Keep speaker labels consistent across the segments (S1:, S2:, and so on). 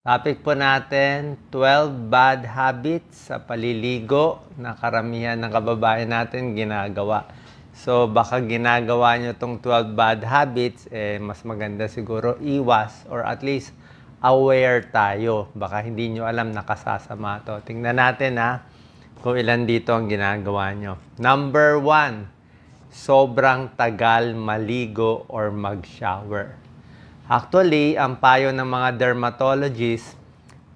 S1: Topic po natin, 12 bad habits sa paliligo na karamihan ng kababayan natin ginagawa. So, baka ginagawa nyo itong 12 bad habits, mas maganda siguro iwas or at least aware tayo. Baka hindi nyo alam nakasasama to. Tingnan natin kung ilan dito ang ginagawa nyo. Number 1, sobrang tagal maligo or mag-shower. Actually, ang payo ng mga dermatologists,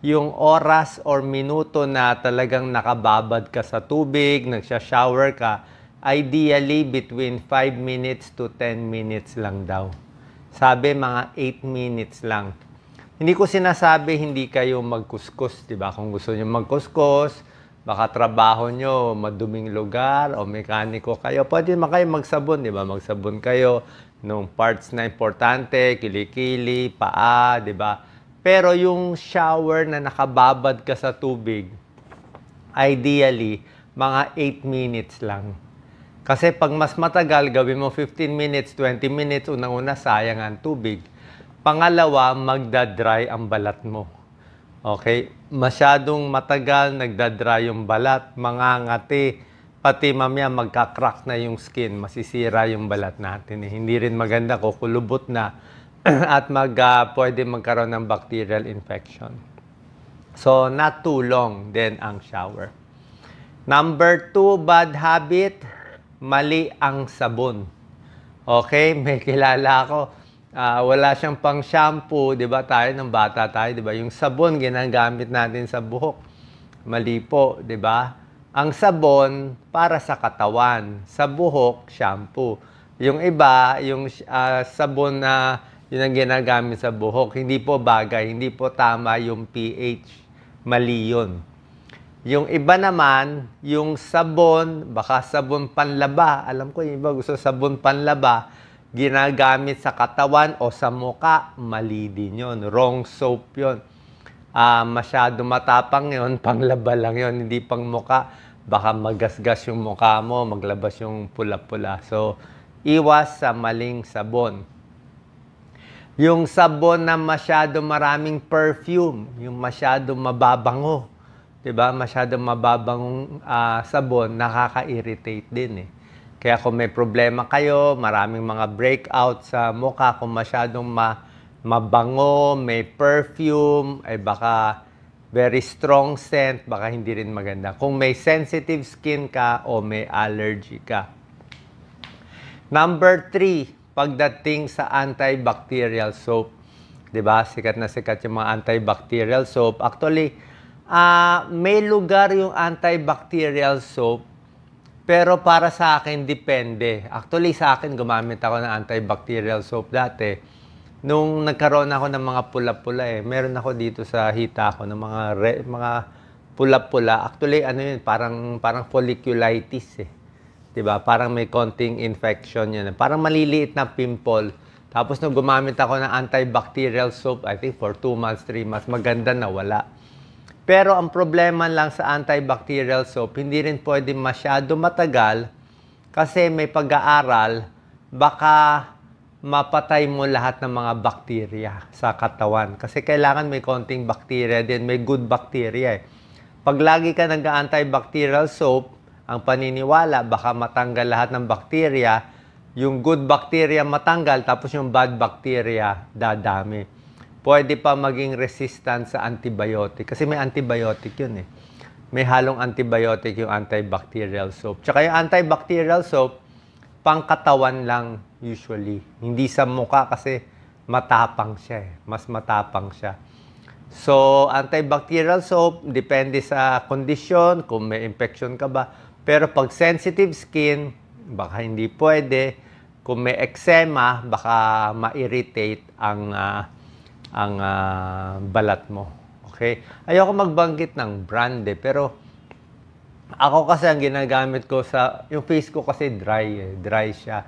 S1: yung oras or minuto na talagang nakababad ka sa tubig, nagsha-shower ka, ideally between 5 minutes to 10 minutes lang daw. Sabi mga 8 minutes lang. Hindi ko sinasabi hindi kayo magkuskus, di ba? Kung gusto niyo magkuskus, baka trabaho nyo, maduming lugar, o mekaniko kayo, pwede naman kayo magsabon, di ba? Magsabon kayo nung parts na importante, kilikili, paa, di ba? Pero yung shower na nakababad ka sa tubig, ideally, mga 8 minutes lang. Kasi pag mas matagal, gawin mo 15 minutes, 20 minutes, unang-una, sayang ang tubig. Pangalawa, magdadry ang balat mo. Okay? Masyadong matagal, nagdadry yung balat, mangangati, pati mamaya magka-crack na yung skin, masisira yung balat natin. Hindi rin maganda, kukulubot na at pwede magkaroon ng bacterial infection. So, not too long din ang shower. Number 2 bad habit, mali ang sabon. Okay, may kilala ako. Wala siyang pang shampoo, 'di ba? Tayo ng bata tayo, 'di ba? Yung sabon ginagamit natin sa buhok. Mali po, 'di ba? Ang sabon para sa katawan, sa buhok shampoo. Yung iba, yung sabon na yun ang ginagamit sa buhok, hindi po bagay, hindi po tama yung pH. Mali yun. Yung iba naman, yung sabon, baka sabon panlaba. Alam ko yung iba gusto sabon panlaba, ginagamit sa katawan o sa muka, mali din yun. Wrong soap yun. Masyado matapang yun, panglaba lang yun, hindi pang muka. Baka magasgas yung mukha mo, maglabas yung pula-pula. So, iwas sa maling sabon. Yung sabon na masyado maraming perfume, yung masyado mababango. Diba? Masyado mababangong sabon, nakaka-irritate din eh. Kaya kung may problema kayo, maraming mga breakout sa mukha, kung masyadong mabango, may perfume, ay baka very strong scent, baka hindi rin maganda. Kung may sensitive skin ka o may allergy ka. Number 3, pagdating sa antibacterial soap. Diba? Sikat na sikat yung mga antibacterial soap. Actually, may lugar yung antibacterial soap, pero para sa akin, depende. Actually, sa akin, gumamit ako ng antibacterial soap dati. Nung nagkaroon ako ng mga pula-pula meron ako dito sa hita ko ng mga pula-pula. Actually, ano yun, parang folliculitis eh. Diba? Parang may konting infection yun. Parang maliliit na pimple. Tapos nung gumamit ako ng antibacterial soap, I think for 2 months, 3 months, maganda na wala. Pero ang problema lang sa antibacterial soap, hindi rin pwede masyado matagal kasi may pag-aaral, baka mapatay mo lahat ng mga bakterya sa katawan. Kasi kailangan may konting bakterya din, may good bacteria eh. Pag lagi ka nag-antibacterial soap, ang paniniwala, baka matanggal lahat ng bakterya, yung good bacteria matanggal, tapos yung bad bacteria dadami. Pwede pa maging resistant sa antibiotic. Kasi may antibiotic yun eh. May halong antibiotic yung antibacterial soap. Tsaka yung antibacterial soap, pangkatawan lang usually. Hindi sa mukha kasi matapang siya eh. Mas matapang siya. So, antibacterial soap, depende sa kondisyon, kung may infection ka ba. Pero pag sensitive skin, baka hindi pwede. Kung may eczema, baka ma-irritate ang balat mo. Okay? Ayoko magbanggit ng brand pero ako kasi ang ginagamit ko yung face ko kasi dry siya.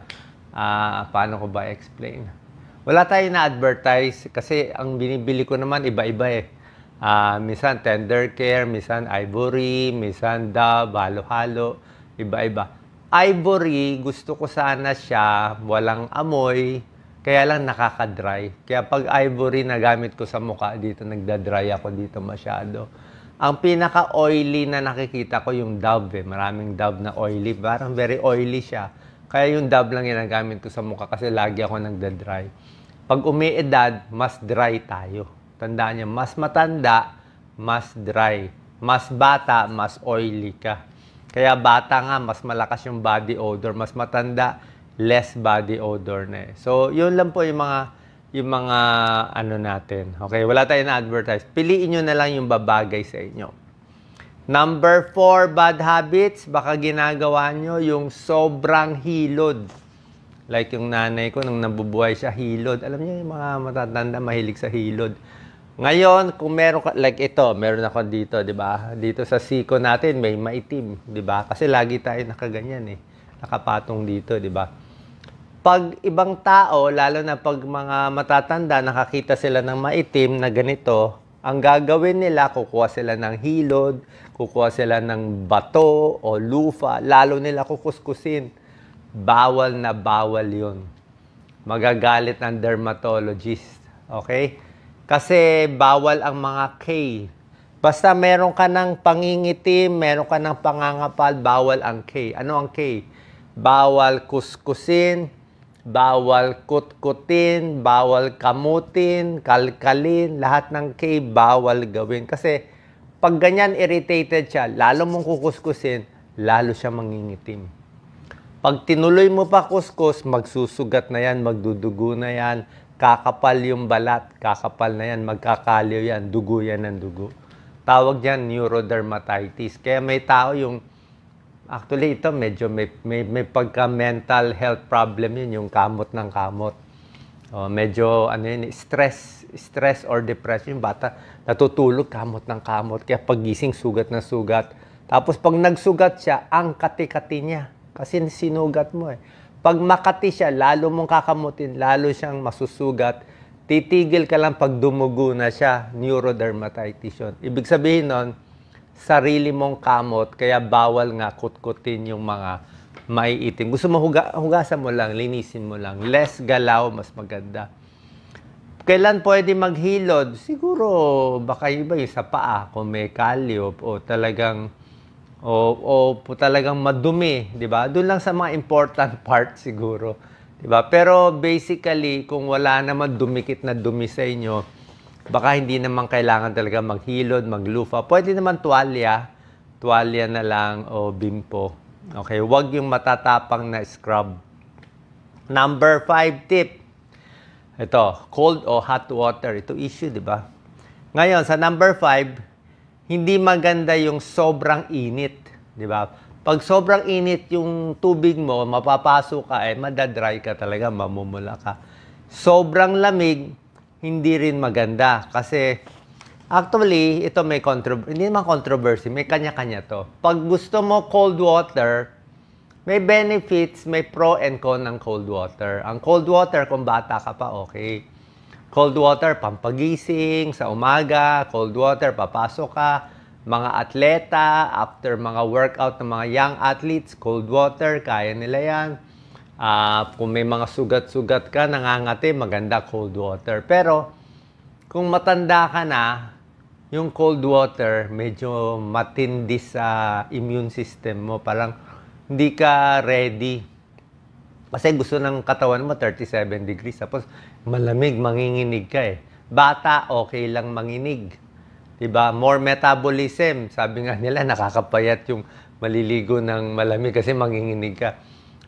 S1: Paano ko ba explain? Wala tayo na-advertise kasi ang binibili ko naman iba-iba eh. Minsan Tender Care, minsan Ivory, minsan Dove, halo-halo, iba-iba. Ivory, gusto ko sana siya walang amoy, Kaya lang nakaka-dry. Kaya pag ivory na gamit ko sa mukha, dito nagda-dry ako dito masyado. Ang pinaka-oily na nakikita ko yung Dove. Maraming Dove na oily. Parang very oily siya. Kaya yung Dove lang ginagamit ko sa mukha kasi lagi ako nagda-dry. Pag umiedad, mas dry tayo. Tandaan niyo, mas matanda, mas dry. Mas bata, mas oily ka. Kaya bata nga, mas malakas yung body odor. Mas matanda, less body odor na eh. So, yun lang po yung mga ano natin. Okay, wala tayong na-advertise. Piliin nyo na lang yung babagay sa inyo. Number 4, bad habits. Baka ginagawa nyo yung sobrang hilod. Like yung nanay ko, nung nabubuhay siya, hilod. Alam niyo yung mga matatanda, mahilig sa hilod. Ngayon, kung meron ka, like ito, meron ako dito, di ba? Dito sa siko natin, may maitim, di ba? Kasi lagi tayo nakaganyan eh. Nakapatong dito, di ba? Pag ibang tao, lalo na pag mga matatanda, nakakita sila ng maitim na ganito, ang gagawin nila, kukuha sila ng hilod, kukuha sila ng bato o lufa, lalo nila kukuskusin. Bawal na bawal yun. Magagalit ng dermatologist. Okay? Kasi bawal ang mga K. Basta meron ka ng pangingitim, meron ka ng pangangapal, bawal ang K. Ano ang K? Bawal kuskusin, bawal kutkutin, bawal kamutin, kalkalin, lahat ng K bawal gawin. Kasi pag ganyan irritated siya, lalo mong kukuskusin, lalo siya mangingitim. Pag tinuloy mo pa kuskus, magsusugat na yan, magdudugo na yan, kakapal yung balat, kakapal na yan, magkakaliw yan, dugo yan ng dugo. Tawag yan neurodermatitis. Kaya may tao yung actually, ito medyo may pagka-mental health problem yun, yung kamot ng kamot. Medyo, ano yun, stress or depression. Yung bata, natutulog, kamot ng kamot. Kaya pagising, sugat na sugat. Tapos pag nagsugat siya, ang kati-kati niya. Kasi sinugat mo eh. Pag makati siya, lalo mong kakamutin, lalo siyang masusugat. Titigil ka lang pag dumugo na siya, neurodermatitis yun. Ibig sabihin nun, sarili mong kamot, kaya bawal nga kutkutin yung mga maiitim. Gusto mo hugasan mo lang, linisin mo lang. Less galaw, mas maganda. Kailan pwede maghilod? Siguro, baka iba yung sa paa, kung may kalyo, o talagang, talagang madumi, di ba? Doon lang sa mga important part siguro. Di ba? Pero basically, kung wala naman dumikit na dumi sa inyo, baka hindi naman kailangan talaga maghilod, maglufa. Pwede naman tuwalya na lang o bimpo. Okay, huwag yung matatapang na scrub. Number 5 tip. Ito, cold o hot water. Ito issue, di ba? Ngayon, sa number 5, hindi maganda yung sobrang init, di ba? Pag sobrang init yung tubig mo, mapapasok ka, madadry ka talaga, mamumula ka. Sobrang lamig, hindi rin maganda. Kasi, actually, ito may hindi naman controversy, may kanya-kanya to. Pag gusto mo cold water, may benefits, may pro and con ng cold water. Ang cold water, kung bata ka pa, okay. Cold water, pampagising, sa umaga, cold water, papasok ka. Mga atleta, after mga workout ng mga young athletes, cold water, kaya nila yan. Kung may mga sugat-sugat ka, nangangati, maganda cold water. Pero, kung matanda ka na, yung cold water, medyo matindi sa immune system mo. Parang, hindi ka ready. Kasi gusto ng katawan mo, 37 degrees. Tapos, malamig, manginginig ka eh. Bata, okay lang manginig. Diba? More metabolism. Sabi nga nila, nakakapayat yung maliligo ng malamig kasi manginginig ka.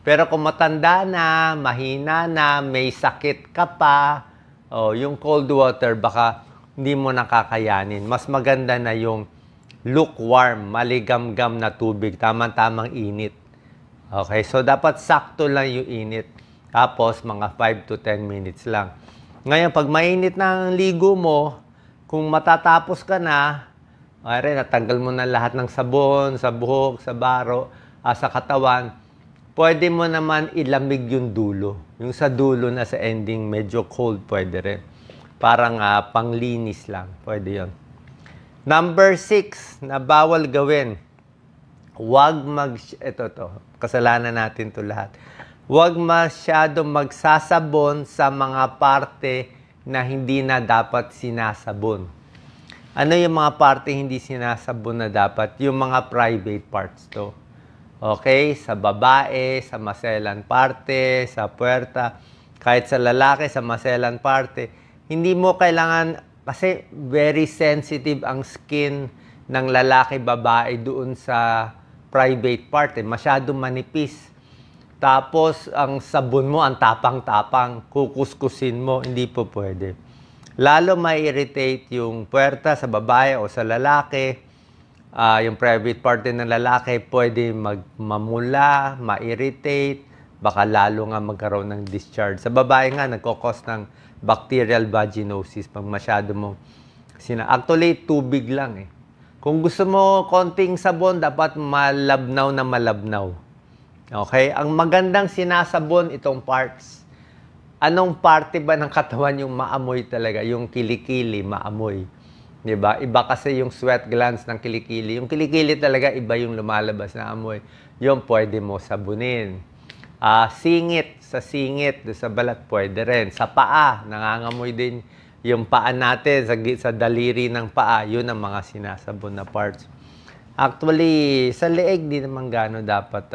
S1: Pero kung matanda na, mahina na, may sakit ka pa, yung cold water, baka hindi mo nakakayanin. Mas maganda na yung lukewarm, maligamgam na tubig, tamang-tamang init. Okay, so dapat sakto lang yung init. Tapos, mga 5 to 10 minutes lang. Ngayon, pag mainit na ang ligo mo, kung matatapos ka na, natanggal mo na lahat ng sabon, sa buhok, sa baro, sa katawan, pwede mo naman ilamig yung dulo. Yung sa dulo na sa ending, medyo cold, pwede rin. Parang panglinis lang. Pwede yon. Number 6, na bawal gawin. Ito, kasalanan natin to lahat. Huwag masyadong magsasabon sa mga parte na hindi na dapat sinasabon. Ano yung mga parte hindi sinasabon na dapat? Yung mga private parts to. Okay? Sa babae, sa maselan parte, sa puwerta, kahit sa lalaki, sa maselan parte. Hindi mo kailangan, kasi very sensitive ang skin ng lalaki, babae doon sa private part. Masyadong manipis. Tapos, ang sabon mo, ang tapang-tapang, kukuskusin mo, hindi po pwede. Lalo ma-irritate yung puwerta sa babae o sa lalaki. Yung private part din ng lalaki, pwede mamula, ma-irritate, baka lalo nga magkaroon ng discharge. Sa babae nga, nagkakos ng bacterial vaginosis pag masyado mo actually, tubig lang eh. Kung gusto mo konting sabon, dapat malabnaw na malabnaw. Okay? Ang magandang sinasabon itong parts. Anong parte ba ng katawan yung maamoy talaga? Yung kilikili, maamoy. Diba? Iba kasi yung sweat glands ng kilikili. Yung kilikili talaga, iba yung lumalabas na amoy. Yung pwede mo sabunin. Singit, sa singit, sa balat, pwede rin. Sa paa, nangangamoy din yung paa natin, sa daliri ng paa, yun ang mga sinasabon na parts. Actually, sa leeg, di naman gano'n dapat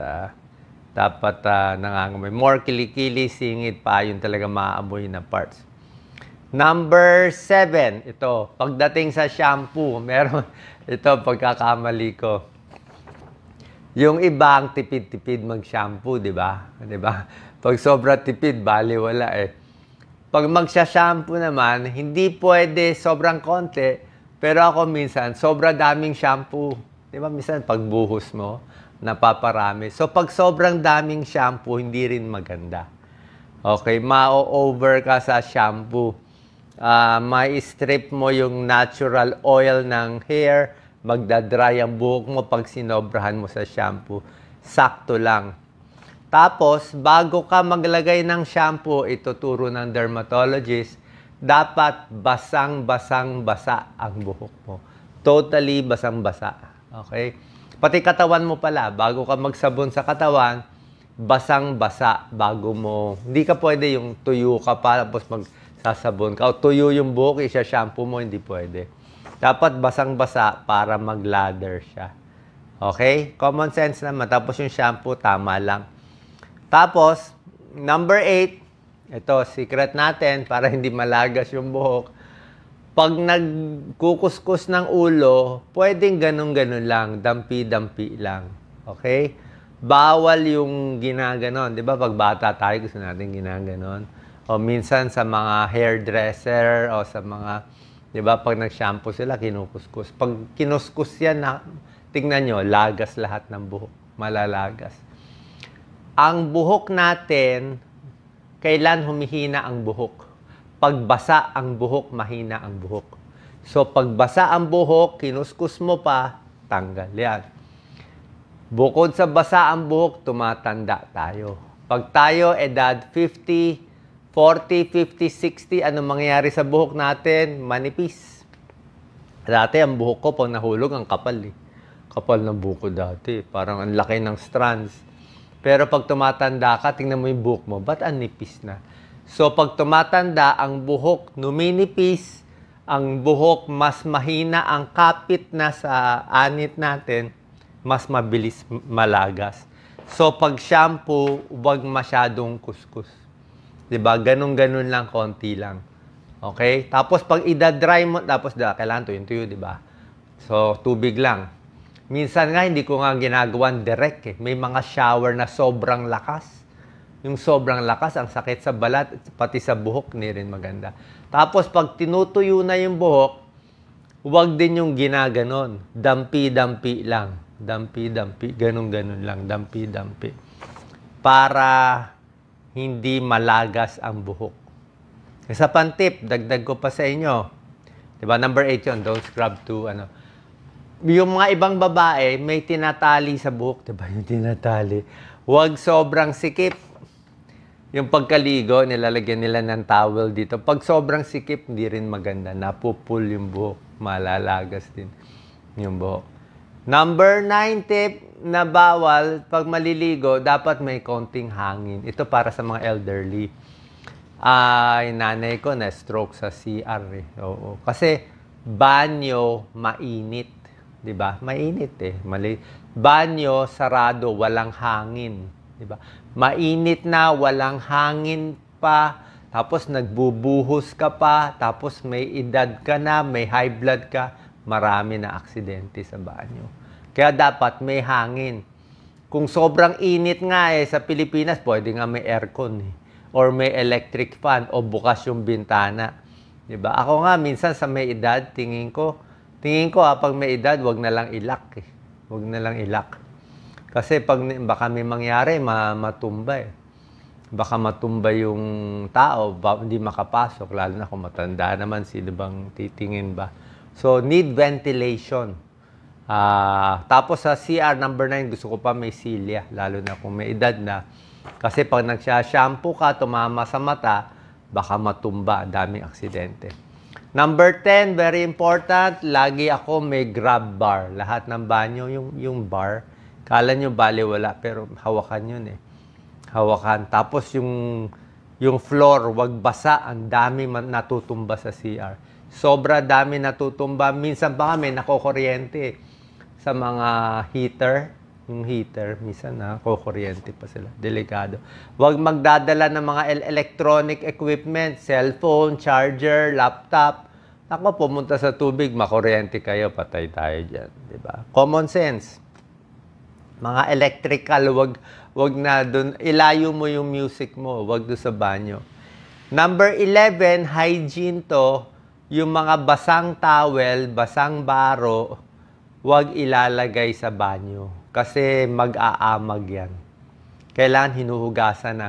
S1: nangangamoy. More kilikili, singit pa, yun talaga maamoy na parts. Number 7, ito, pagdating sa shampoo, meron, ito, pagkakamali ko. Yung ibang tipid-tipid mag-shampoo, di ba? Di ba? Pag sobra tipid, bali wala eh. Pag magsha-shampoo naman, hindi pwede sobrang konti, pero ako minsan, sobra daming shampoo. Di ba? Minsan, pagbuhos mo, napaparami. So, pag sobrang daming shampoo, hindi rin maganda. Okay? Ma-over ka sa shampoo. May strip mo yung natural oil ng hair, magdadry ang buhok mo pag sinobrahan mo sa shampoo. Sakto lang. Tapos, bago ka maglagay ng shampoo, ituturo ng dermatologist, dapat basang-basang-basa ang buhok mo. Totally basang-basa. Okay? Pati katawan mo pala, bago ka magsabon sa katawan, basang-basa bago mo. Hindi ka pwede yung tuyo ka pa, tapos magsasabon ka. O tuyo yung buhok, isa-shampoo mo, hindi pwede. Dapat basang-basa para mag-lather siya. Okay? Common sense naman. Tapos yung shampoo, tama lang. Tapos, number 8, ito, secret natin para hindi malagas yung buhok. Pag nagkukuskus ng ulo, pwedeng ganun-ganun lang, dampi-dampi lang. Okay? Bawal yung ginaganon. Di ba, pag bata tayo, gusto natin ginaganon. O minsan sa mga hairdresser o sa mga, di ba, pag nag-shampoo sila, kinukuskus. Pag kinuskus yan, tingnan nyo, lagas lahat ng buhok. Malalagas. Ang buhok natin, kailan humihina ang buhok? Pagbasa ang buhok, mahina ang buhok. So, pagbasa ang buhok, kinuskus mo pa, tanggal yan. Bukod sa basa ang buhok, tumatanda tayo. Pag tayo, edad 50, 40, 50, 60, ano mangyayari sa buhok natin? Manipis. Dati, ang buhok ko, pag nahulog, ang kapal eh. Kapal ng buhok ko dati. Parang ang laki ng strands. Pero pag tumatanda ka, tingnan mo yung buhok mo, ba't ang nipis na? So, pag tumatanda, ang buhok numinipis, ang buhok mas mahina, ang kapit na sa anit natin, mas mabilis malagas. So, pag shampoo, huwag masyadong kuskus. Diba? Ganun-ganun lang, konti lang. Okay? Tapos, pag idadry mo, tapos kailangan tuyo-tuyo, diba? So, tubig lang. Minsan nga, hindi ko nga ginagawan direct eh. May mga shower na sobrang lakas. Yung sobrang lakas, ang sakit sa balat, pati sa buhok, hindi rin maganda. Tapos, pag tinutuyo na yung buhok, huwag din yung ginaganon. Dampi-dampi lang. Dampi-dampi. Ganun-ganun lang. Dampi-dampi. Para hindi malagas ang buhok. Isa pang tip, dagdag ko pa sa inyo. Diba? Number 8 yun. Don't scrub to, yung mga ibang babae, may tinatali sa buhok. Diba yung tinatali? Huwag sobrang sikip. Yung pagkaligo, nilalagyan nila ng towel dito. Pag sobrang sikip, hindi rin maganda. Napupul yung buhok. Malalagas din yung buhok. Number 9 tip, na bawal pag maliligo, dapat may konting hangin. Ito para sa mga elderly. Nanay ko na stroke sa CR eh. Oo. Kasi banyo mainit, 'di ba? Mainit eh. Banyo sarado, walang hangin, 'di ba? Mainit na, walang hangin pa, tapos nagbubuhos ka pa, tapos may edad ka na, may high blood ka, marami na aksidente sa banyo. Kaya dapat may hangin. Kung sobrang init nga sa Pilipinas, pwede nga may aircon eh. Or may electric fan o bukas yung bintana. 'Di ba? Ako nga minsan sa may edad, tingin ko pag may edad, wag na lang ilak eh. Wag na lang ilak. Kasi baka may mangyari, matumba eh. Baka matumba yung tao, hindi makapasok, lalo na kung matanda naman, sino bang titingin ba? So, need ventilation. Tapos sa CR number 9, gusto ko pa may silya, lalo na kung may edad na. Kasi pag nagsha-shampoo ka, tumama sa mata, baka matumba, daming aksidente. Number 10, very important, lagi ako may grab bar. Lahat ng banyo, yung bar, kala nyo baliwala, pero hawakan yun eh. Hawakan. Tapos yung floor, wag basa, ang dami natutumba sa CR. Sobra dami natutumba. Minsan pa kami nakokuryente sa mga heater. Yung heater, minsan nakokuryente pa sila. Delikado. Wag magdadala ng mga electronic equipment, cellphone, charger, laptop. Ako, pumunta sa tubig, makuryente kayo, patay tayo dyan. Diba? Common sense. Mga electrical, wag na dun. Ilayo mo yung music mo, wag doon sa banyo. Number 11, hygiene to. Yung mga basang towel, basang baro, wag ilalagay sa banyo. Kasi mag-aamag yan. Kailangan hinuhugasan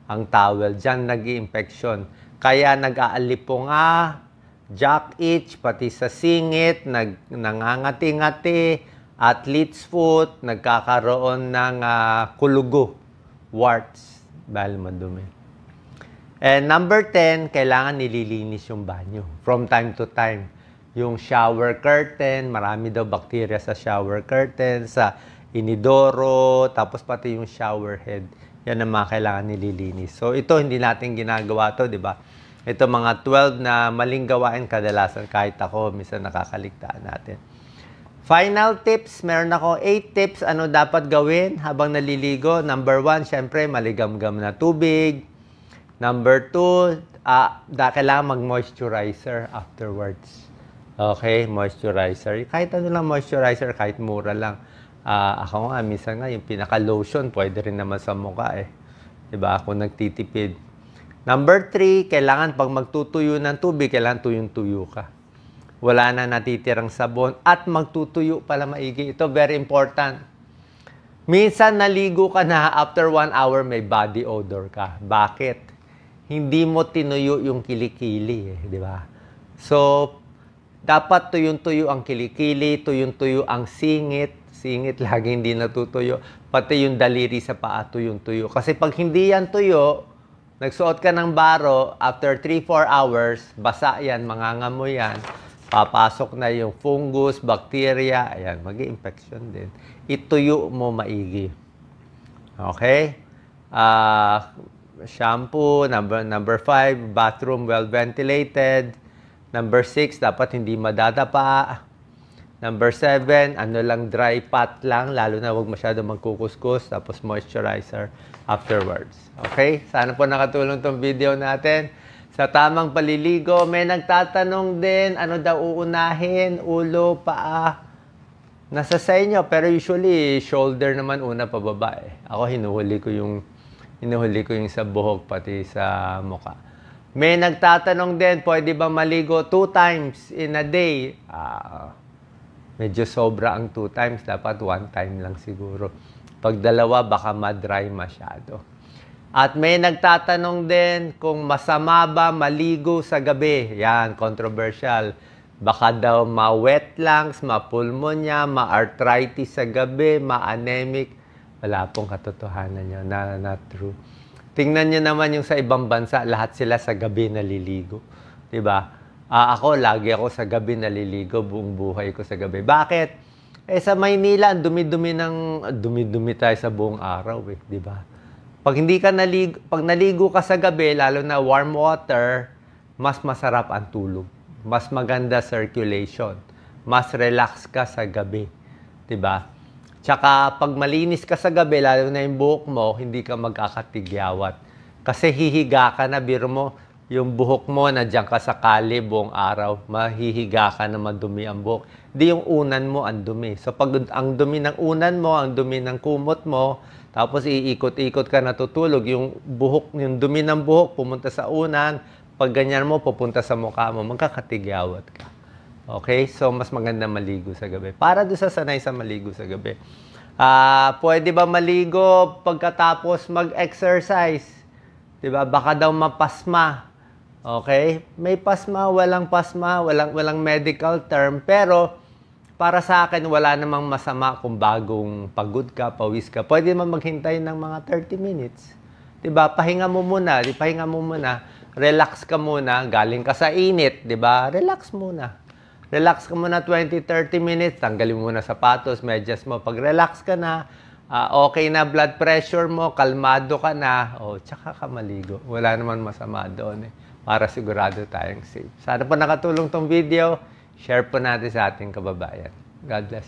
S1: ang towel. Diyan nag-i-infection. Kaya nag-aalipunga, jack itch, pati sa singit, nangangati-ngati, athlete's foot, nagkakaroon ng kulugo, warts, dahil madumi. And number 10, kailangan nililinis yung banyo from time to time. Yung shower curtain, marami daw bacteria sa shower curtain, sa inidoro, tapos pati yung shower head. Yan ang mga kailangan nililinis. So ito, hindi natin ginagawa to, di ba? Ito mga 12 na maling gawain kadalasan, kahit ako, minsan nakakaligtaan natin. Final tips, meron ako 8 tips ano dapat gawin habang naliligo. Number 1, syempre, maligam-gam na tubig. Number 2, kailangan mag-moisturizer afterwards. Okay, moisturizer. Kahit ano lang moisturizer, kahit mura lang. Ako nga, minsan nga, yung pinaka-lotion, pwede rin naman sa mukha eh. Diba? Ako nagtitipid. Number 3, kailangan pag magtutuyo ng tubig, kailangan tuyong-tuyo ka. Wala na natitirang sabon at magtutuyo pala maigi. Ito, very important. Minsan naligo ka na, after 1 hour, may body odor ka. Bakit? Hindi mo tinuyo yung kilikili eh, di ba? So, dapat tuyong-tuyo ang kilikili, tuyong-tuyo ang singit. Singit lagi hindi natutuyo. Pati yung daliri sa paa, tuyong-tuyo. Kasi pag hindi yan tuyo, nagsuot ka ng baro, after 3-4 hours, basa yan, mangangamoy yan, papasok na yung fungus, bacteria, ayan, mag-i-infection din. Ituyo mo maigi. Okay? Shampoo, number 5, bathroom well ventilated. Number 6, dapat hindi madadapa. Number 7, ano lang, dry pat lang, lalo na huwag masyado magkukuskus, tapos moisturizer afterwards. Okay? Sana po nakatulong tong video natin. Sa tamang paliligo, may nagtatanong din, ano daw uunahin, ulo, paa. Nasa sa inyo, pero usually, shoulder naman una pababa eh. Ako, hinuhuli ko yung sa buhok, pati sa mukha. May nagtatanong din, pwede ba maligo 2 times in a day? Medyo sobra ang 2 times. Dapat 1 time lang siguro. Pag dalawa, baka ma-dry masyado. At may nagtatanong din kung masama ba maligo sa gabi. Yan, controversial. Baka daw ma-wet lungs, ma-pulmonya, ma-arthritis sa gabi, ma-anemic. Wala pong katotohanan yun. Not true. Tingnan nyo naman yung sa ibang bansa, lahat sila sa gabi naliligo. Diba? Ako, lagi ako sa gabi naliligo, buong buhay ko sa gabi. Bakit? Eh sa Maynila, ang dumi-dumi tayo sa buong araw eh, di ba? Pag naligo ka sa gabi, lalo na warm water, mas masarap ang tulog. Mas maganda circulation. Mas relax ka sa gabi, di ba? Tsaka pag malinis ka sa gabi, lalo na yung buhok mo, hindi ka magkakatigyawat. Kasi hihiga ka na, biro mo, yung buhok mo, nandiyan ka sa kali buong araw, mahihiga ka na madumi ang buhok. Di yung unan mo, ang dumi. So pag ang dumi ng unan mo, ang dumi ng kumot mo, tapos iikot-ikot ka natutulog, yung dumi ng buhok pumunta sa unan, pag ganyan mo, pupunta sa mukha mo, magkakatigyawat ka. Okay? So mas maganda maligo sa gabi. Para doon sa sanay sa maligo sa gabi. Pwede ba maligo pagkatapos mag-exercise? Diba? Baka daw mapasma. Okay? May pasma, walang medical term. Pero, para sa akin, wala namang masama kung bagong pagod ka, pawis ka. Pwede naman maghintay ng mga 30 minutes. Diba? Pahinga mo muna. Relax ka muna. Galing ka sa init. Diba? Relax muna. Relax ka muna 20-30 minutes. Tanggalin mo muna sapatos, medyas mo. Pag relax ka na, okay na blood pressure mo, kalmado ka na, tsaka ka maligo. Wala naman masama doon eh. Para sigurado tayong safe. Sana po nakatulong tong video. Share po natin sa ating kababayan. God bless.